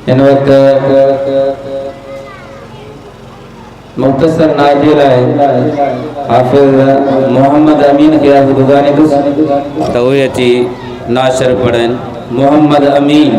इन वक्त मुख्तसर नादिल हाफिज मोहम्मद अमीन खे अर्ज़ गुज़ारिश त उहे अची नाशर पढ़नि। मोहम्मद अमीन।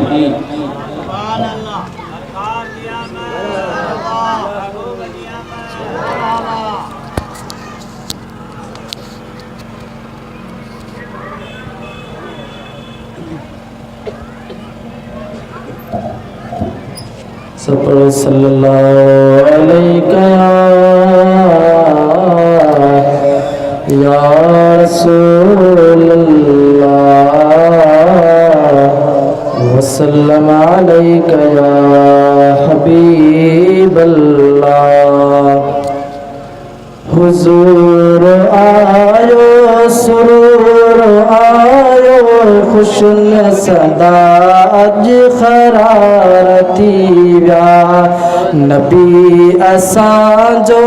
सल्लल्लाहु अलैहि या रसूलल्लाह वसल्लम अलैका या हबीबल्लाह। हुजूर आयो सुरूर आयो खुशन सदा अज खरारती व्या। नबी असांजो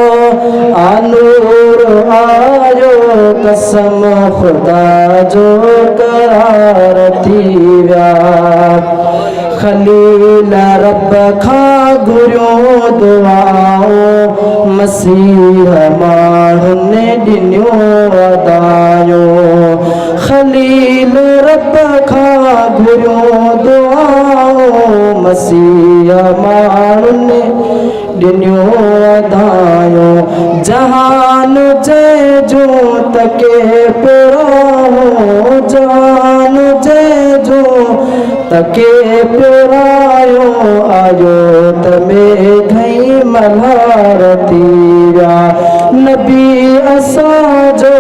आनूर आयो कसम खुदा जो करारती व्या। खलील रब खां घुरियो दुआओ मसीह माण्हुनि ॾिनियो अदायो। खलील रब खां घुरियो दुआओ मसीह माण्हुनि ॾिनियो अदायो। जहान जंहिंजो तके पियो जहान जंहिंजो तके पियो आयो तमे घई मल्हारती व्या। नबी असांजो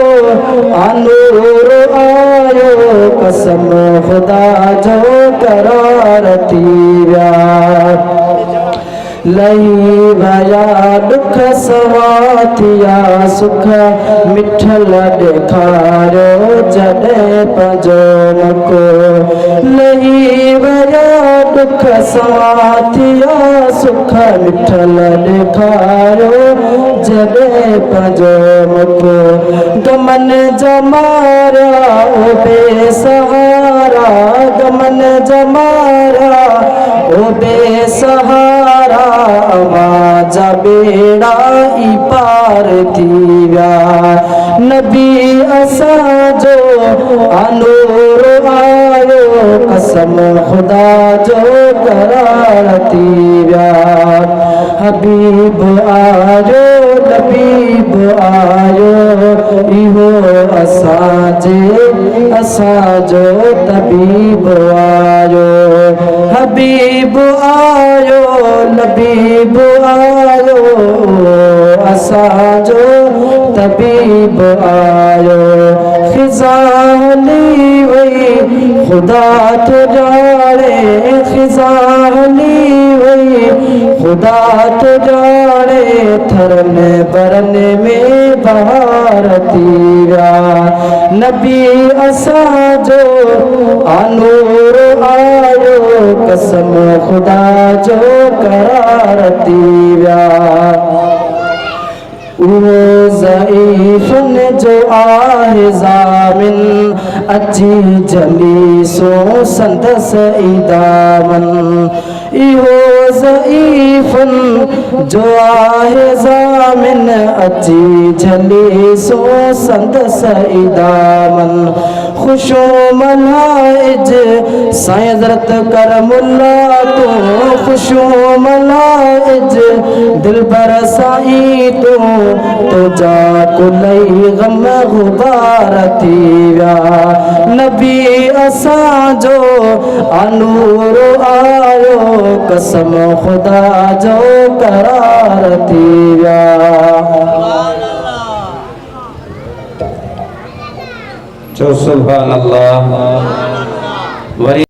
आनूर आयो कसम खुदा जो करारती व्या। लही वया दुख सवाथिया सुख मिठल ॾेखारियो जॾहिं पंहिंजो मको। लही वया दुख सवाथिया सुख मिठल ॾेखारियो जॾहिं पंहिंजो मको। गमन जमारिया ओ बेसहारा गमन जमारिया ओ बेसहारा आवाजा बेड़ा ई पार थी व्या। नबी असांजो आनूर आयो कसम खुदा जो करारती व्या। हबीब आयो नबीब आयो इहो असांजो तबीब आयो। हबीब आयो नबीब आयो असांजो तबीब आयो। खिज़ा हली वई खुदा तो ॼाणे खिज़ा हली वई खुदा तो ॼाणे थरन बरन में बहार थी व्या। नबी असांजो आनूर आयो कसम खुदा जो करारती व्या। उहो ज़ईफ़न जो आहे ज़ामिन अची जलीसो संदसि इदामन। इहो ज़ईफ़न जो आहे ज़ामिन अची जलीसो संदसि इदामन। खुशो मलाइज साईं हज़रत कर मुल्ला तो खुशो मलाइज दिलबर साईं तो जा कुलई गम गुबार थी व्या। नबी असांजो आनूर आयो कसम खुदा जो करार थी व्या। चो सुभान अल्लाह।